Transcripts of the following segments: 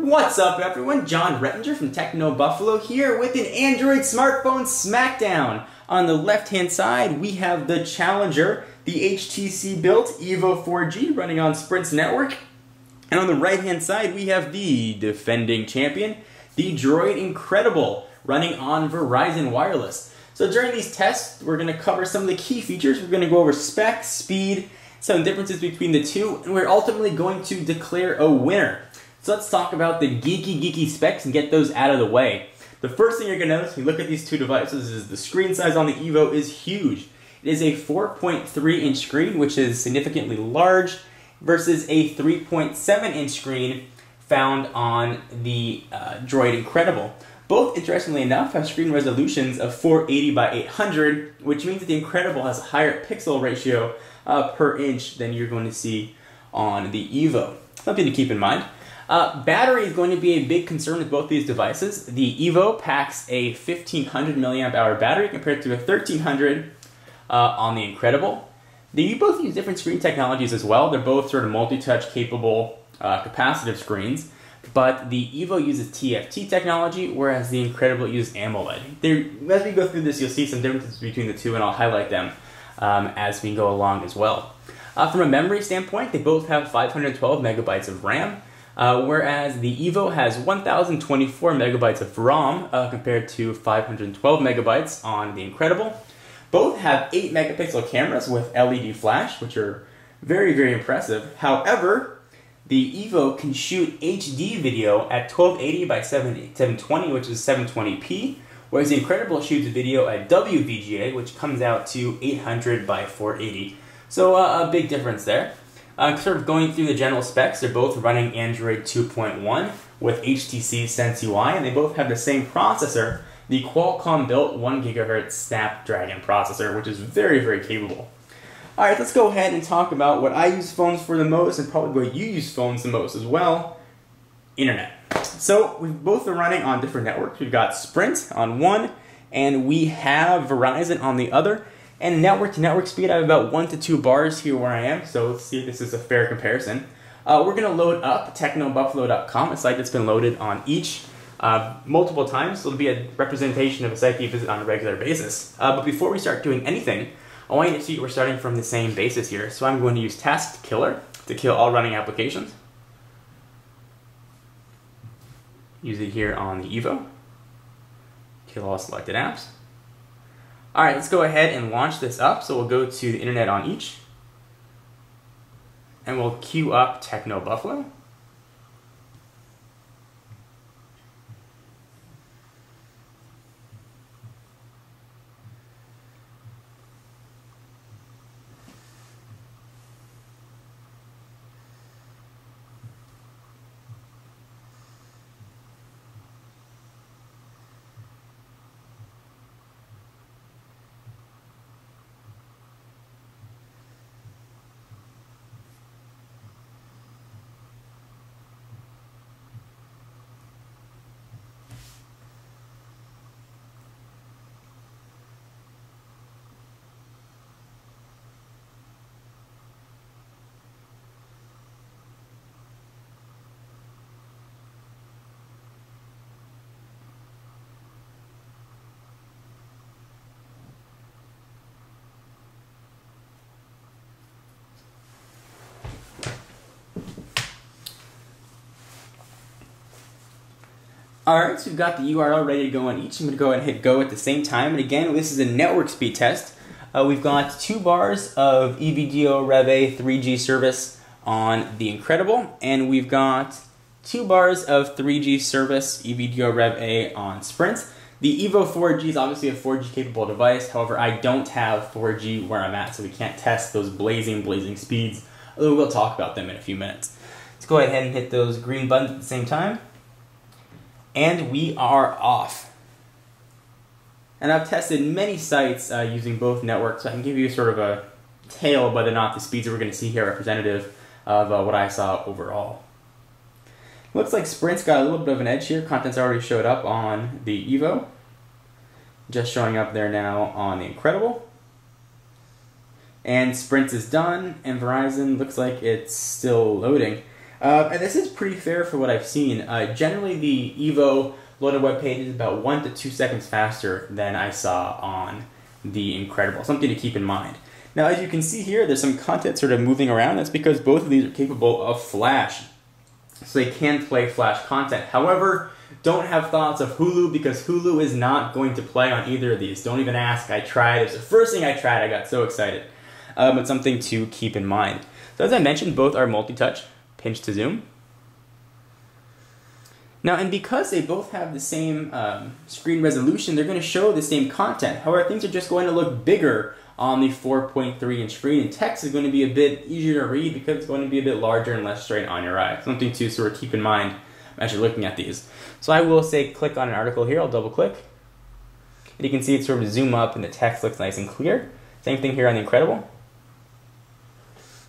What's up everyone, John Rettinger from Techno Buffalo here with an Android smartphone smackdown. On the left hand side we have the challenger, the HTC built EVO 4G running on Sprint's network. And on the right hand side we have the defending champion, the Droid Incredible running on Verizon Wireless. So during these tests we're going to cover some of the key features. We're going to go over spec, speed, some differences between the two, and we're ultimately going to declare a winner. So let's talk about the geeky specs and get those out of the way. The first thing you're going to notice when you look at these two devices is the screen size on the EVO is huge. It is a 4.3 inch screen, which is significantly large, versus a 3.7 inch screen found on the Droid Incredible. Both, interestingly enough, have screen resolutions of 480 by 800, which means that the Incredible has a higher pixel ratio per inch than you're going to see on the EVO. Something to keep in mind. Battery is going to be a big concern with both these devices. The EVO packs a 1500 milliamp hour battery compared to a 1300 on the Incredible. They both use different screen technologies as well. They're both sort of multi-touch capable capacitive screens, but the EVO uses TFT technology, whereas the Incredible uses AMOLED. As we go through this, you'll see some differences between the two, and I'll highlight them as we go along as well. From a memory standpoint, they both have 512 megabytes of RAM. Whereas the EVO has 1024 megabytes of ROM compared to 512 megabytes on the Incredible. Both have 8 megapixel cameras with LED flash, which are very impressive. However, the EVO can shoot HD video at 1280 by 720, which is 720p, whereas the Incredible shoots video at WVGA, which comes out to 800 by 480. So a big difference there. Sort of going through the general specs, they're both running Android 2.1 with HTC Sense UI, and they both have the same processor, the Qualcomm-built 1 GHz Snapdragon processor, which is very capable. Alright, let's go ahead and talk about what I use phones for the most, and probably what you use phones the most as well, internet. So, we both are running on different networks. We've got Sprint on one, and we have Verizon on the other. And network-to-network speed, I have about 1 to 2 bars here where I am, so let's see if this is a fair comparison. We're going to load up technobuffalo.com, a site that's been loaded on each multiple times, so it'll be a representation of a site you visit on a regular basis. But before we start doing anything, I want you to see we're starting from the same basis here. So I'm going to use Task Killer to kill all running applications. Use it here on the EVO. Kill all selected apps. Alright, let's go ahead and launch this up. So we'll go to the internet on each. And we'll queue up Techno Buffalo. Alright, so we've got the URL ready to go on each. I'm going to go ahead and hit go at the same time. And again, this is a network speed test. We've got 2 bars of EVDO Rev A 3G service on the Incredible, and we've got 2 bars of 3G service EVDO Rev A on Sprint. The EVO 4G is obviously a 4G capable device. However, I don't have 4G where I'm at, so we can't test those blazing speeds, although we'll talk about them in a few minutes. Let's go ahead and hit those green buttons at the same time. And we are off. And I've tested many sites using both networks, so I can give you sort of a tale of whether or not the speeds that we're going to see here are representative of what I saw overall. Looks like Sprint's got a little bit of an edge here. Content's already showed up on the EVO. Just showing up there now on the Incredible. And Sprint is done, and Verizon looks like it's still loading. And this is pretty fair for what I've seen. Generally, the EVO loaded web page is about 1 to 2 seconds faster than I saw on the Incredible. Something to keep in mind. Now, as you can see here, there's some content sort of moving around. That's because both of these are capable of Flash, so they can play Flash content. However, don't have thoughts of Hulu, because Hulu is not going to play on either of these. Don't even ask. I tried. It was the first thing I tried. I got so excited. But something to keep in mind. So as I mentioned, both are multi-touch, pinch to zoom. Now, and because they both have the same screen resolution, they're going to show the same content. However, things are just going to look bigger on the 4.3-inch screen, and text is going to be a bit easier to read because it's going to be a bit larger and less straight on your eye. Something to sort of keep in mind as you're looking at these. So I will say click on an article here. I'll double click. And you can see it sort of zoom up and the text looks nice and clear. Same thing here on the Incredible.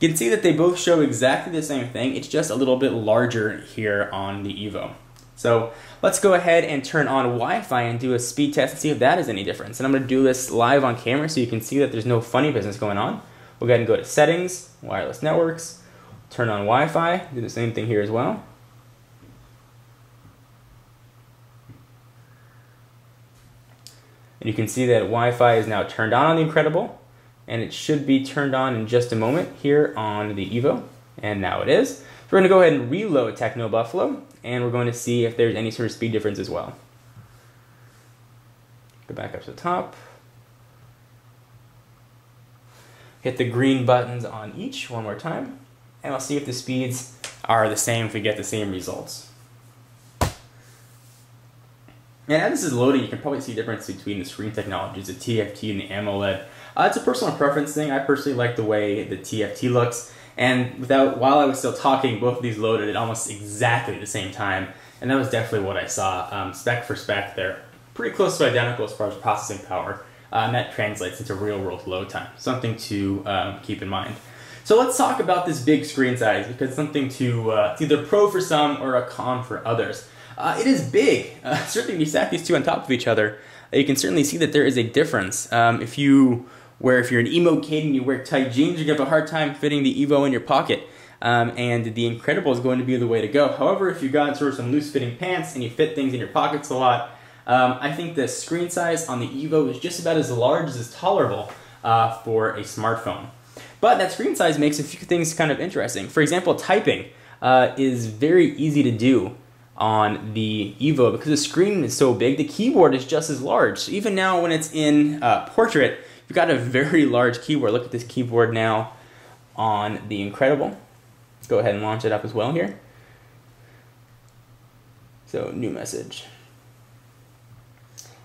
You can see that they both show exactly the same thing. It's just a little bit larger here on the EVO. So let's go ahead and turn on Wi-Fi and do a speed test and see if that is any difference. And I'm going to do this live on camera so you can see that there's no funny business going on. We'll go ahead and go to Settings, Wireless Networks, turn on Wi-Fi, do the same thing here as well. And you can see that Wi-Fi is now turned on the Incredible, and it should be turned on in just a moment here on the EVO, and now it is. So we're going to go ahead and reload Techno Buffalo, and we're going to see if there's any sort of speed difference as well. Go back up to the top. Hit the green buttons on each one more time, and we'll see if the speeds are the same, if we get the same results. And as this is loading, you can probably see the difference between the screen technologies, the TFT and the AMOLED. It's a personal preference thing. I personally like the way the TFT looks. And while I was still talking, both of these loaded at almost exactly the same time. And that was definitely what I saw. Spec for spec, they're pretty close to identical as far as processing power. And that translates into real-world load time. Something to keep in mind. So let's talk about this big screen size, because it's something to it's either pro for some or a con for others. It is big. Certainly, when you stack these two on top of each other, you can certainly see that there is a difference. If you're an emo kid and you wear tight jeans, you're going to have a hard time fitting the EVO in your pocket. And the Incredible is going to be the way to go. However, if you've got sort of some loose-fitting pants and you fit things in your pockets a lot, I think the screen size on the EVO is just about as large as is tolerable for a smartphone. But that screen size makes a few things kind of interesting. For example, typing is very easy to do on the EVO because the screen is so big. The keyboard is just as large. So even now when it's in portrait, you've got a very large keyboard. Look at this keyboard now on the Incredible. Let's go ahead and launch it up as well here. So new message.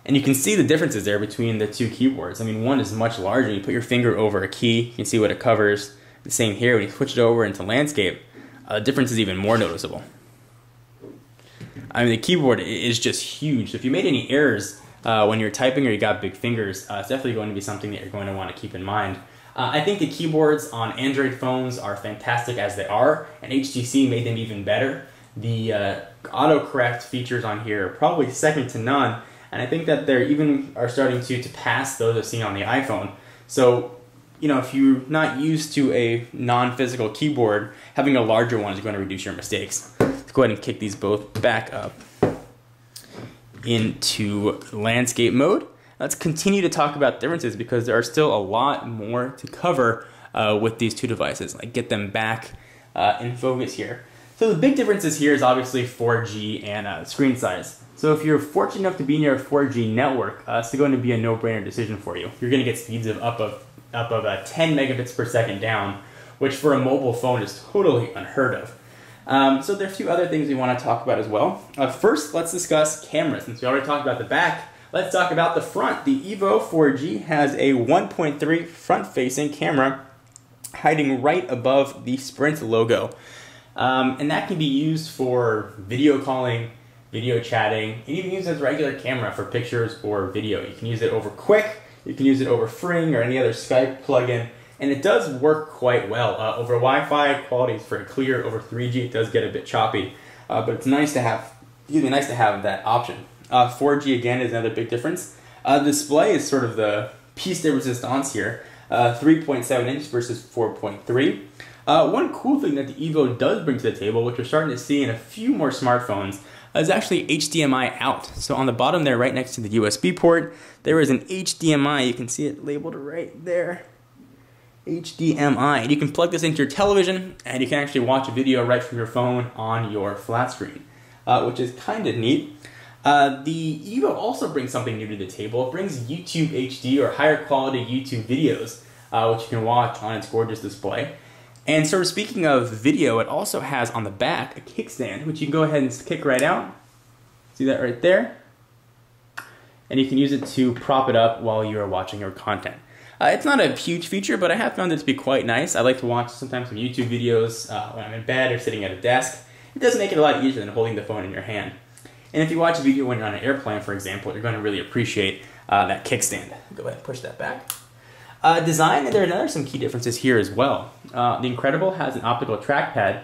And you can see the differences there between the two keyboards. I mean, one is much larger. You put your finger over a key, you can see what it covers. The same here, when you switch it over into landscape, the difference is even more noticeable. I mean, the keyboard is just huge. So if you made any errors when you're typing or you got big fingers, it's definitely going to be something that you're going to want to keep in mind. I think the keyboards on Android phones are fantastic as they are, and HTC made them even better. The autocorrect features on here are probably second to none, and I think that they're even are starting to pass those I've seen on the iPhone. So, you know, if you're not used to a non-physical keyboard, having a larger one is going to reduce your mistakes. Let's go ahead and kick these both back up into landscape mode. Let's continue to talk about differences because there are still a lot more to cover with these two devices. Like get them back in focus here. So the big differences here is obviously 4G and screen size. So if you're fortunate enough to be near a 4G network, it's going to be a no-brainer decision for you. You're going to get speeds of up of 10 megabits per second down, which for a mobile phone is totally unheard of. So there are a few other things we want to talk about as well. First, let's discuss cameras. Since we already talked about the back, let's talk about the front. The EVO 4G has a 1.3 front-facing camera hiding right above the Sprint logo. And that can be used for video calling, video chatting, and even use as a regular camera for pictures or video. You can use it over Quick, you can use it over Fring or any other Skype plugin, and it does work quite well. Over Wi-Fi, quality is very clear. Over 3G, it does get a bit choppy, but it's nice to have, that option. 4G again is another big difference. The display is sort of the piece de resistance here. 3.7 inch versus 4.3. One cool thing that the EVO does bring to the table, which we're starting to see in a few more smartphones, is actually HDMI out. So on the bottom there, right next to the USB port, there is an HDMI. You can see it labeled right there. HDMI. And you can plug this into your television, and you can actually watch a video right from your phone on your flat screen, which is kind of neat. The EVO also brings something new to the table. It brings YouTube HD, or higher quality YouTube videos, which you can watch on its gorgeous display. And sort of speaking of video, it also has on the back a kickstand, which you can go ahead and kick right out. See that right there? And you can use it to prop it up while you are watching your content. It's not a huge feature, but I have found it to be quite nice. I like to watch sometimes some YouTube videos when I'm in bed or sitting at a desk. It does make it a lot easier than holding the phone in your hand. And if you watch a video when you're on an airplane, for example, you're going to really appreciate that kickstand. Go ahead and push that back. Design, there are some key differences here as well. The Incredible has an optical trackpad,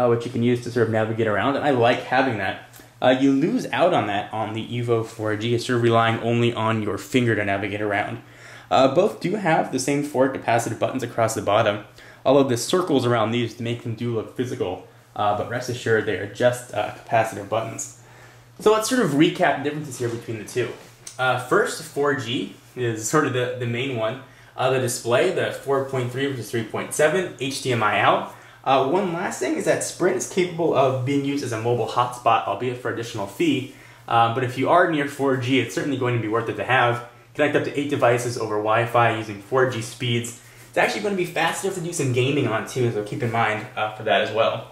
which you can use to sort of navigate around, and I like having that. You lose out on that on the EVO 4G. It's sort of relying only on your finger to navigate around. Both do have the same 4 capacitive buttons across the bottom, although the circles around these to make them do look physical, but rest assured they are just capacitive buttons. So let's sort of recap the differences here between the two. First, 4G is sort of the main one. The display, the 4.3 versus 3.7, HDMI out. One last thing is that Sprint is capable of being used as a mobile hotspot, albeit for additional fee. But if you are near 4G, it's certainly going to be worth it to have. Connect up to 8 devices over Wi-Fi using 4G speeds. It's actually going to be faster to do some gaming on too, so keep in mind for that as well.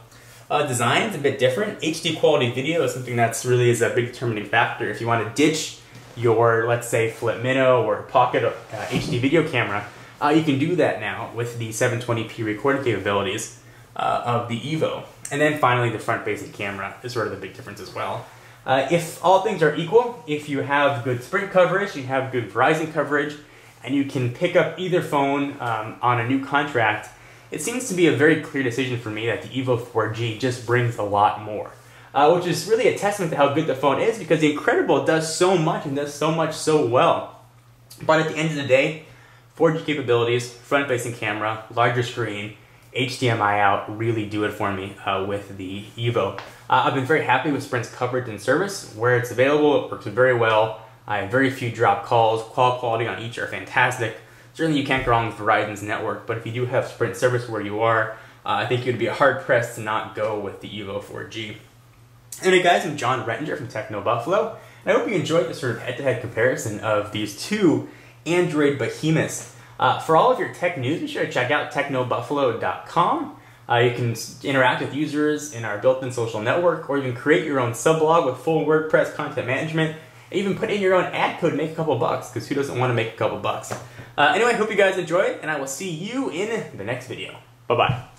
Design is a bit different. HD quality video is something that's really is a big determining factor. If you want to ditch your, let's say, Flip Minnow or Pocket HD video camera, you can do that now with the 720p recording capabilities of the EVO. And then finally, the front-facing camera is sort of the big difference as well. If all things are equal, if you have good Sprint coverage, you have good Verizon coverage, and you can pick up either phone on a new contract, it seems to be a very clear decision for me that the EVO 4G just brings a lot more. Which is really a testament to how good the phone is, because the Incredible does so much and does so much so well. But at the end of the day, 4G capabilities, front-facing camera, larger screen, HDMI out really do it for me with the EVO. I've been very happy with Sprint's coverage and service. Where it's available, it works very well. I have very few drop calls. Call quality on each are fantastic. Certainly you can't go wrong with Verizon's network, but if you do have Sprint service where you are, I think you'd be hard-pressed to not go with the EVO 4G. Anyway guys, I'm John Rettinger from Techno Buffalo, and I hope you enjoyed this sort of head-to-head comparison of these two Android behemoths. For all of your tech news, be sure to check out technobuffalo.com. You can interact with users in our built-in social network, or even create your own subblog with full WordPress content management, and even put in your own ad code and make a couple bucks, because who doesn't want to make a couple bucks? Anyway, I hope you guys enjoyed, and I will see you in the next video. Bye-bye.